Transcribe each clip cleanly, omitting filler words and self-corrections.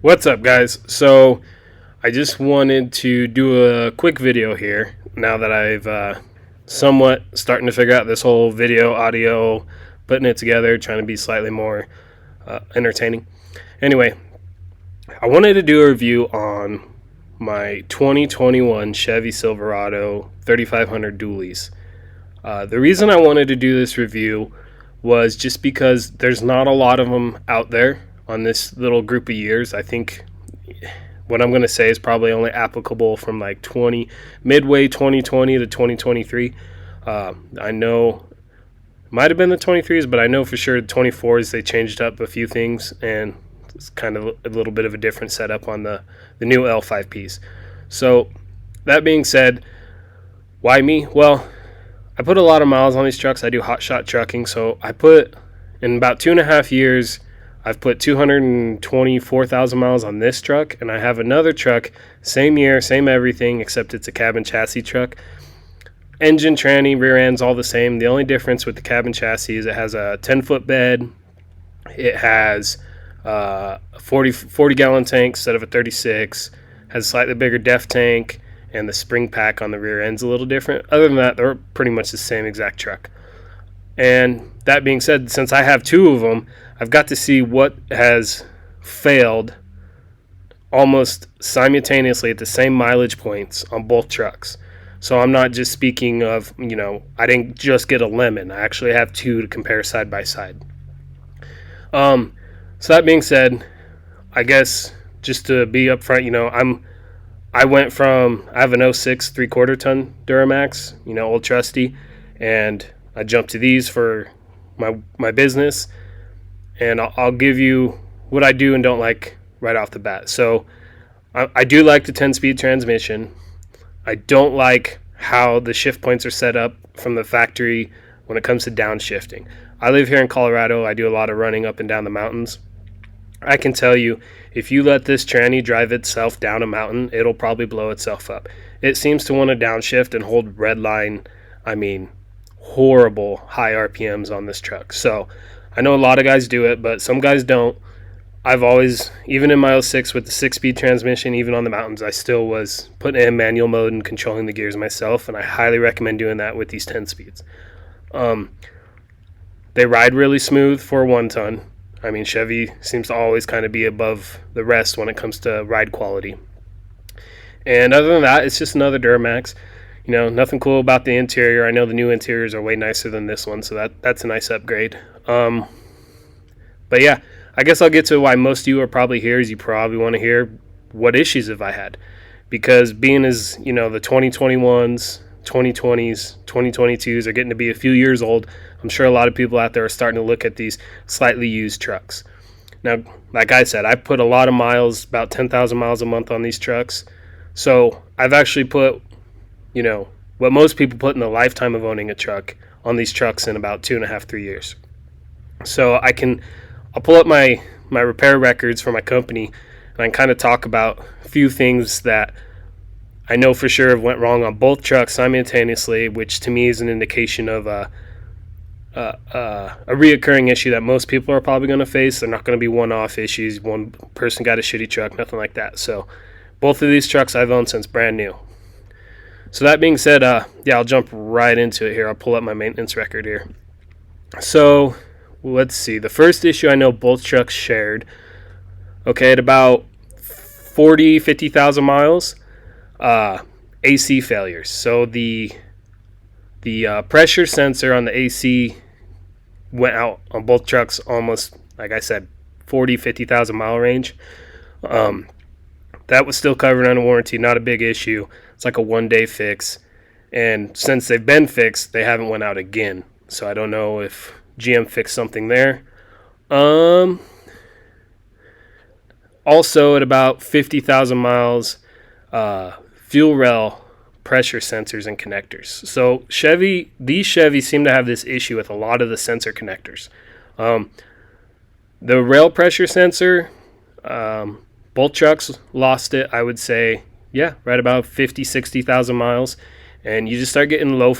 What's up, guys? So, I just wanted to do a quick video here now that I've somewhat starting to figure out this whole video, audio, putting it together, trying to be slightly more entertaining. Anyway, I wanted to do a review on my 2021 Chevy Silverado 3500 dualies. The reason I wanted to do this review was just because there's not a lot of them out there on this little group of years. I think what I'm going to say is probably only applicable from like midway 2020 to 2023. I know it might have been the 23s, but I know for sure the 24s they changed up a few things, and it's kind of a little bit of a different setup on the new L5Ps. So that being said, why me? Well, I put a lot of miles on these trucks. I do hot shot trucking, so I put in about 2.5 years, I've put 224,000 miles on this truck, and I have another truck, same year, same everything, except it's a cabin chassis truck. Engine, tranny, rear end's all the same. The only difference with the cabin chassis is it has a 10-foot bed. It has a 40 gallon tank instead of a 36. Has a slightly bigger def tank, and the spring pack on the rear end's a little different. Other than that, they're pretty much the same exact truck. And that being said, since I have two of them, I've got to see what has failed almost simultaneously at the same mileage points on both trucks. So I'm not just speaking of, I didn't just get a lemon. I actually have two to compare side by side. So that being said, I guess just to be upfront, I have an '06 3/4 ton Duramax, old trusty, and I jumped to these for my business, and I'll give you what I do and don't like right off the bat. So I do like the 10-speed transmission. I don't like how the shift points are set up from the factory when it comes to downshifting. I live here in Colorado. I do a lot of running up and down the mountains. I can tell you, if you let this tranny drive itself down a mountain, it'll probably blow itself up. It seems to want to downshift and hold red line, horrible high RPMs on this truck. So I know a lot of guys do it, but some guys don't. I've always, even in my '06 with the 6-speed transmission, even on the mountains, I still was putting it in manual mode and controlling the gears myself, and I highly recommend doing that with these 10 speeds. They ride really smooth for a 1-ton. Chevy seems to always kind of be above the rest when it comes to ride quality. And other than that, it's just another Duramax. Nothing cool about the interior. I know the new interiors are way nicer than this one, so that's a nice upgrade. But yeah, I guess I'll get to why most of you are probably here, is you probably want to hear what issues have I had. Because being as, the 2021s, 2020s, 2022s are getting to be a few years old, I'm sure a lot of people out there are starting to look at these slightly used trucks. Now, like I said, I put a lot of miles, about 10,000 miles a month on these trucks. So I've actually put, what most people put in the lifetime of owning a truck on these trucks in about 2.5, 3 years. So I'll pull up my repair records for my company, and I can kind of talk about a few things that I know for sure have went wrong on both trucks simultaneously, which to me is an indication of a reoccurring issue that most people are probably going to face. They're not going to be one-off issues. One person got a shitty truck, nothing like that. So both of these trucks I've owned since brand new. So that being said, I'll jump right into it here. I'll pull up my maintenance record here. So let's see. The first issue I know both trucks shared, at about 50,000 miles, AC failures. So the pressure sensor on the AC went out on both trucks almost, like I said, 50,000 mile range. That was still covered under warranty, not a big issue. It's like a 1-day fix, and since they've been fixed, they haven't went out again. So I don't know if GM fixed something there. Also at about 50,000 miles, fuel rail pressure sensors and connectors. So these Chevys seem to have this issue with a lot of the sensor connectors. The rail pressure sensor, both trucks lost it, I would say, right about 60,000 miles. And you just start getting low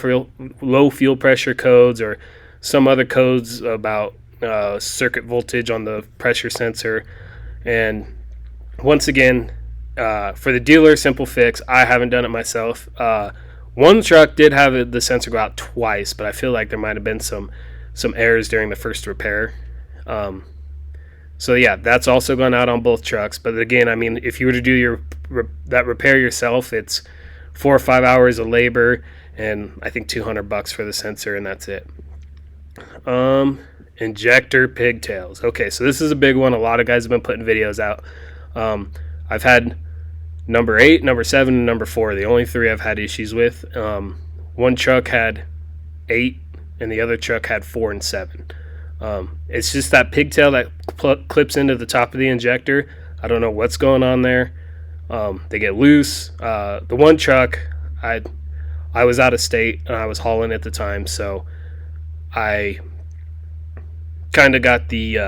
fuel pressure codes or some other codes about circuit voltage on the pressure sensor. And once again, for the dealer, simple fix. I haven't done it myself. One truck did have the sensor go out twice, but I feel like there might have been some errors during the first repair. So yeah, that's also gone out on both trucks. But again, I mean, if you were to do that repair yourself, it's 4 or 5 hours of labor, and I think $200 for the sensor, and that's it. Injector pigtails. Okay, so this is a big one. A lot of guys have been putting videos out. I've had number 8, number 7, and number 4. The only 3 I've had issues with. One truck had 8, and the other truck had 4 and 7. It's just that pigtail that clips into the top of the injector. I don't know what's going on there. They get loose. The one truck, I was out of state and I was hauling at the time, so I kind of got the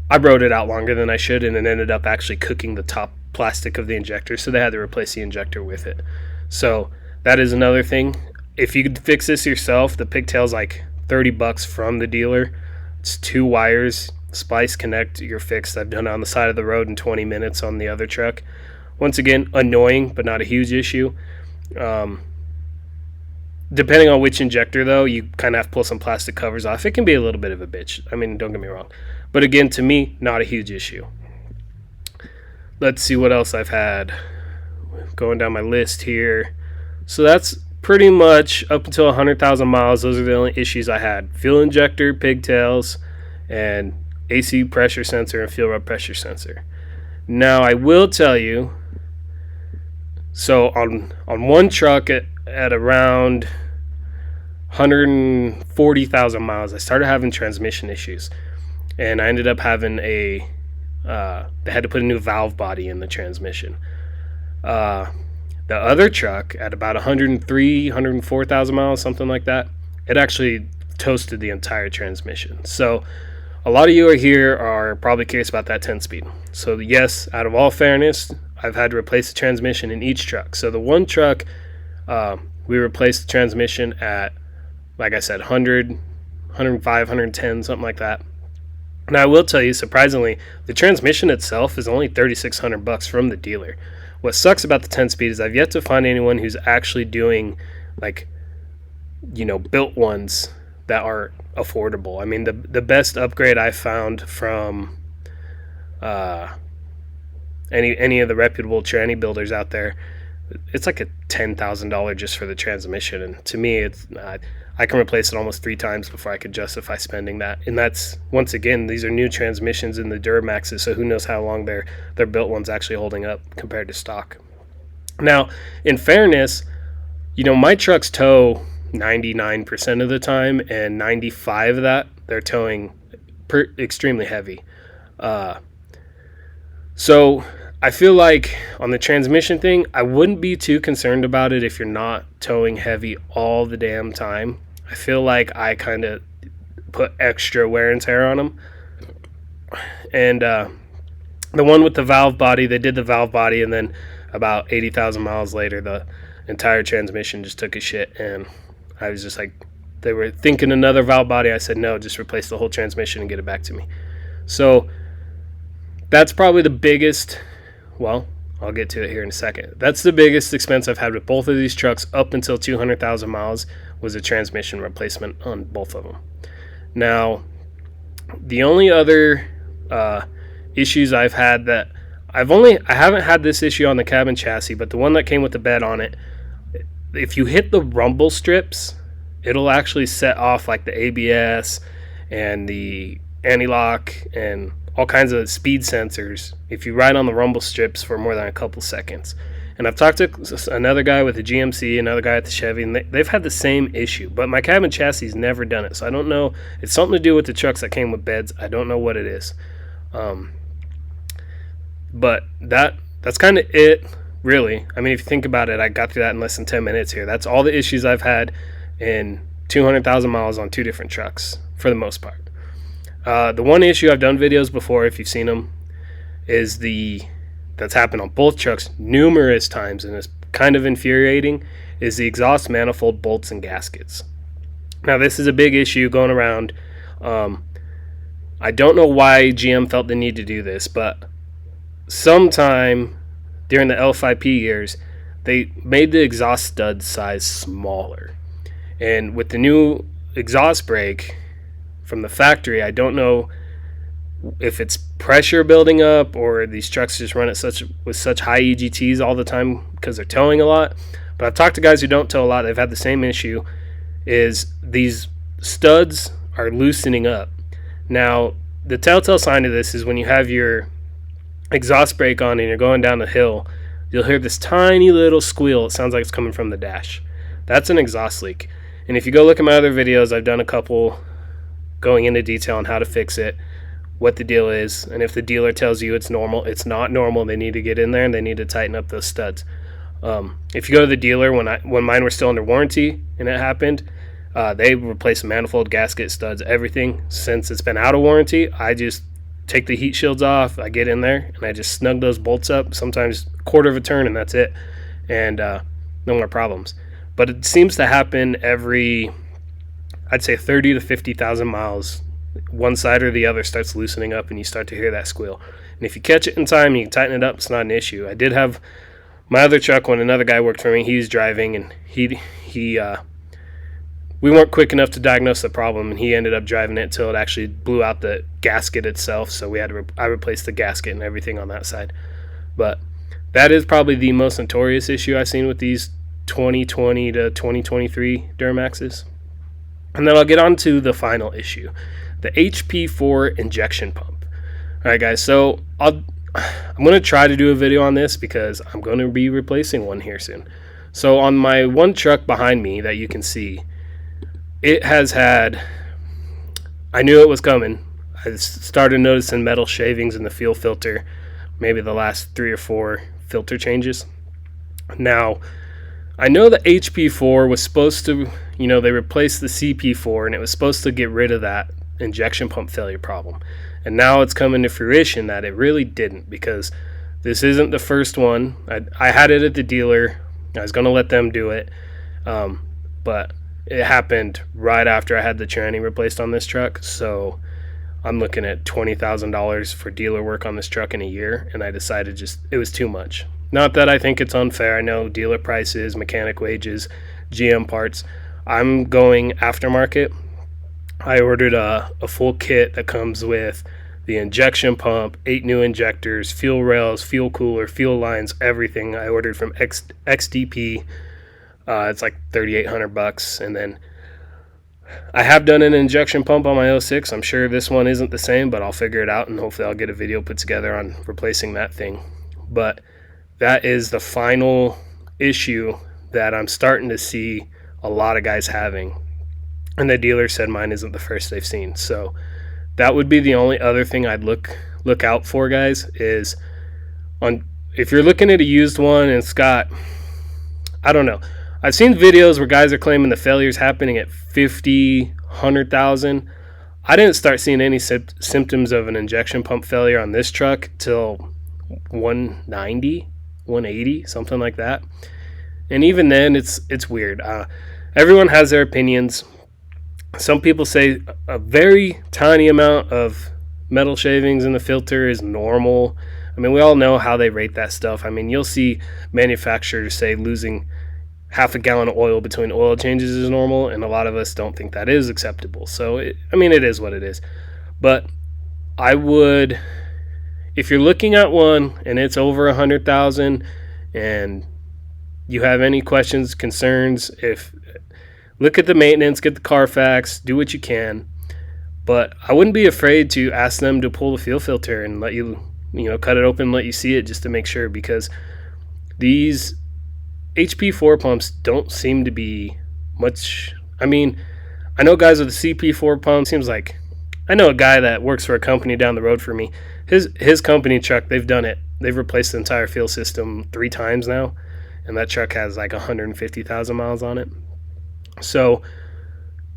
I rode it out longer than I should, and it ended up actually cooking the top plastic of the injector, so they had to replace the injector with it. So that is another thing. If you could fix this yourself, the pigtail's like $30 from the dealer. It's 2 wires, splice, connect, you're fixed. I've done it on the side of the road in 20 minutes on the other truck. Once again, annoying, but not a huge issue. Depending on which injector, though, you kind of have to pull some plastic covers off. It can be a little bit of a bitch. I mean, don't get me wrong. But again, to me, not a huge issue. Let's see what else I've had. Going down my list here. So that's pretty much up until 100,000 miles. Those are the only issues I had. Fuel injector, pigtails, and AC pressure sensor and fuel rub pressure sensor. Now, I will tell you, so on one truck at around 140,000 miles, I started having transmission issues. And I ended up having they had to put a new valve body in the transmission. The other truck at about 104,000 miles, something like that, it actually toasted the entire transmission. So a lot of you are probably curious about that 10-speed. So yes, out of all fairness, I've had to replace the transmission in each truck. So the one truck, we replaced the transmission at, like I said, 100, 105, 110, something like that. Now, I will tell you, surprisingly, the transmission itself is only $3,600 from the dealer. What sucks about the 10-speed is I've yet to find anyone who's actually doing, like, built ones that are affordable. I mean, the best upgrade I found from any of the reputable tranny builders out there, it's like a $10,000 just for the transmission. And to me, it's I can replace it almost 3 times before I could justify spending that. And that's, once again, these are new transmissions in the Duramaxes, so who knows how long their built one's actually holding up compared to stock. Now, in fairness, my trucks tow 99% of the time, and 95% of that, they're towing extremely heavy. So I feel like on the transmission thing, I wouldn't be too concerned about it if you're not towing heavy all the damn time. I feel like I kind of put extra wear and tear on them. And the one with the valve body, they did the valve body, and then about 80,000 miles later, the entire transmission just took a shit. And I was just like, they were thinking another valve body. I said, no, just replace the whole transmission and get it back to me. So that's probably the biggest... Well, I'll get to it here in a second. That's the biggest expense I've had with both of these trucks up until 200,000 miles was a transmission replacement on both of them. Now, the only other issues I've had that I haven't had this issue on the cabin chassis, but the one that came with the bed on it, if you hit the rumble strips, it'll actually set off like the ABS and the anti-lock and all kinds of speed sensors if you ride on the rumble strips for more than a couple seconds. And I've talked to another guy with a GMC, another guy at the Chevy, and they've had the same issue. But my cabin chassis has never done it, so I don't know. It's something to do with the trucks that came with beds. I don't know what it is. But that's kind of it, really. I mean, if you think about it, I got through that in less than 10 minutes here. That's all the issues I've had in 200,000 miles on 2 different trucks, for the most part. The one issue I've done videos before, if you've seen them, is that's happened on both trucks numerous times, and it's kind of infuriating, is the exhaust manifold bolts and gaskets. Now, this is a big issue going around. I don't know why GM felt the need to do this, but sometime during the L5P years, they made the exhaust stud size smaller. And with the new exhaust brake from the factory, I don't know if it's pressure building up or these trucks just run at with such high EGTs all the time because they're towing a lot. But I've talked to guys who don't tow a lot. They've had the same issue, is these studs are loosening up. Now, the telltale sign of this is when you have your exhaust brake on and you're going down the hill, you'll hear this tiny little squeal. It sounds like it's coming from the dash. That's an exhaust leak. And if you go look at my other videos, I've done a couple going into detail on how to fix it, what the deal is, and if the dealer tells you it's normal, it's not normal. They need to get in there and they need to tighten up those studs. If you go to the dealer, when mine were still under warranty and it happened, they replaced manifold, gasket, studs, everything. Since it's been out of warranty, I just take the heat shields off, I get in there, and I just snug those bolts up, sometimes a quarter of a turn, and that's it. And no more problems. But it seems to happen every, I'd say 30 to 50,000 miles. One side or the other starts loosening up, and you start to hear that squeal. And if you catch it in time and you can tighten it up, it's not an issue. I did have my other truck when another guy worked for me. He was driving, and we weren't quick enough to diagnose the problem, and he ended up driving it until it actually blew out the gasket itself. So we had to I replaced the gasket and everything on that side. But that is probably the most notorious issue I've seen with these 2020 to 2023 Duramaxes. And then I'll get on to the final issue, the HP4 injection pump. All right, guys, so I'm going to try to do a video on this because I'm going to be replacing one here soon. So on my one truck behind me that you can see, it has had, I knew it was coming. I started noticing metal shavings in the fuel filter, maybe the last 3 or 4 filter changes. Now, I know the HP4 was supposed to, they replaced the CP4 and it was supposed to get rid of that injection pump failure problem. And now it's coming to fruition that it really didn't, because this isn't the first one. I had it at the dealer. I was going to let them do it. But it happened right after I had the tranny replaced on this truck. So I'm looking at $20,000 for dealer work on this truck in a year. And I decided it was too much. Not that I think it's unfair. I know dealer prices, mechanic wages, GM parts. I'm going aftermarket. I ordered a full kit that comes with the injection pump, 8 new injectors, fuel rails, fuel cooler, fuel lines, everything. I ordered from XDP. It's like $3,800. And then I have done an injection pump on my 06. I'm sure this one isn't the same, but I'll figure it out, and hopefully I'll get a video put together on replacing that thing. But that is the final issue that I'm starting to see a lot of guys having. And the dealer said mine isn't the first they've seen. So that would be the only other thing I'd look out for, guys, is if you're looking at a used one and it's got, I don't know. I've seen videos where guys are claiming the failure's happening at 50, 100,000. I didn't start seeing any symptoms of an injection pump failure on this truck till 190, 180, something like that. And even then, it's weird. Everyone has their opinions. Some people say a very tiny amount of metal shavings in the filter is normal. I mean, we all know how they rate that stuff. I mean, you'll see manufacturers say losing half a gallon of oil between oil changes is normal, and a lot of us don't think that is acceptable. So, it is what it is. But I would, if you're looking at one and it's over 100,000 and you have any questions, concerns, look at the maintenance, get the Carfax, do what you can. But I wouldn't be afraid to ask them to pull the fuel filter and let you, cut it open and let you see it just to make sure, because these HP4 pumps don't seem to be much. I mean, I know guys with the CP4 pump. Seems like I know a guy that works for a company down the road for me. His company truck, they've done it. They've replaced the entire fuel system 3 times now, and that truck has like 150,000 miles on it. So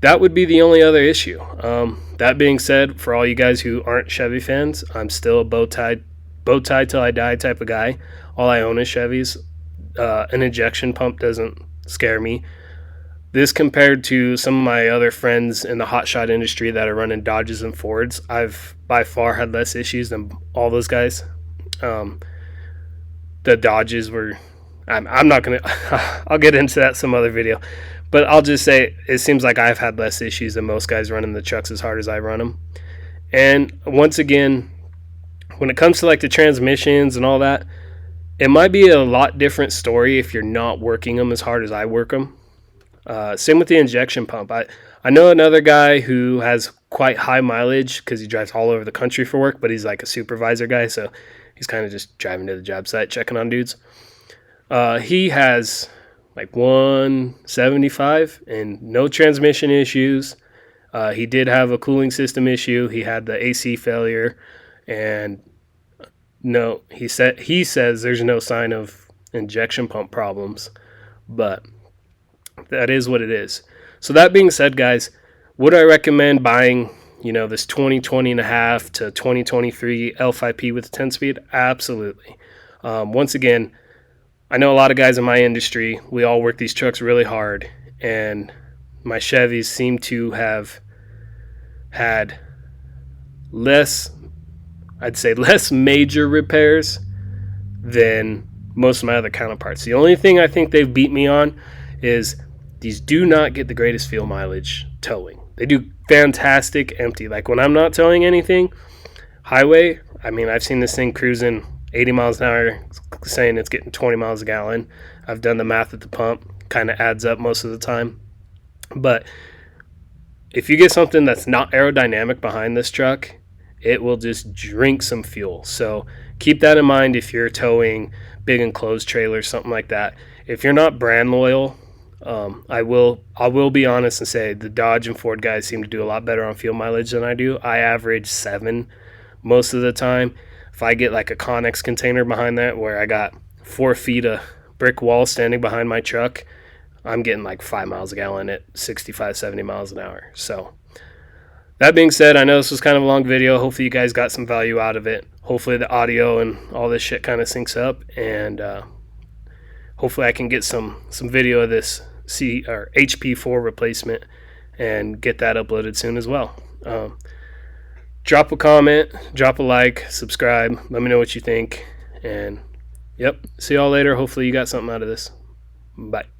that would be the only other issue. That being said, for all you guys who aren't Chevy fans, I'm still a bow tie till I die type of guy. All I own is Chevys. An injection pump doesn't scare me. This, compared to some of my other friends in the hotshot industry that are running Dodges and Fords, I've by far had less issues than all those guys. Um, the Dodges were. I'm not gonna. I'll get into that some other video, but I'll just say it seems like I've had less issues than most guys running the trucks as hard as I run them. And once again, when it comes to like the transmissions and all that, it might be a lot different story if you're not working them as hard as I work them. Same with the injection pump. I know another guy who has quite high mileage because he drives all over the country for work, but he's like a supervisor guy, so he's kind of just driving to the job site, checking on dudes. He has like 175 and no transmission issues. He did have a cooling system issue. He had the AC failure, and no, he says there's no sign of injection pump problems, but that is what it is. So that being said, guys, would I recommend buying, this 2020 and a half to 2023 L5P with a 10-speed? Absolutely. Once again, I know a lot of guys in my industry, we all work these trucks really hard, and my Chevys seem to have had less major repairs than most of my other counterparts. The only thing I think they've beat me on is these do not get the greatest fuel mileage towing. They do fantastic empty. Like when I'm not towing anything, highway, I've seen this thing cruising 80 miles an hour, saying it's getting 20 miles a gallon. I've done the math at the pump, kind of adds up most of the time. But if you get something that's not aerodynamic behind this truck, it will just drink some fuel. So keep that in mind if you're towing big enclosed trailers, something like that. If you're not brand loyal, I will be honest and say the Dodge and Ford guys seem to do a lot better on fuel mileage than I do. I average 7 most of the time. If I get like a Connex container behind that where I got 4 feet of brick wall standing behind my truck, I'm getting like 5 miles a gallon at 65, 70 miles an hour. So that being said, I know this was kind of a long video. Hopefully you guys got some value out of it. Hopefully the audio and all this shit kind of syncs up, and hopefully I can get some video of this HP4 replacement and get that uploaded soon as well. Drop a comment, drop a like, subscribe. Let me know what you think. And, see y'all later. Hopefully you got something out of this. Bye.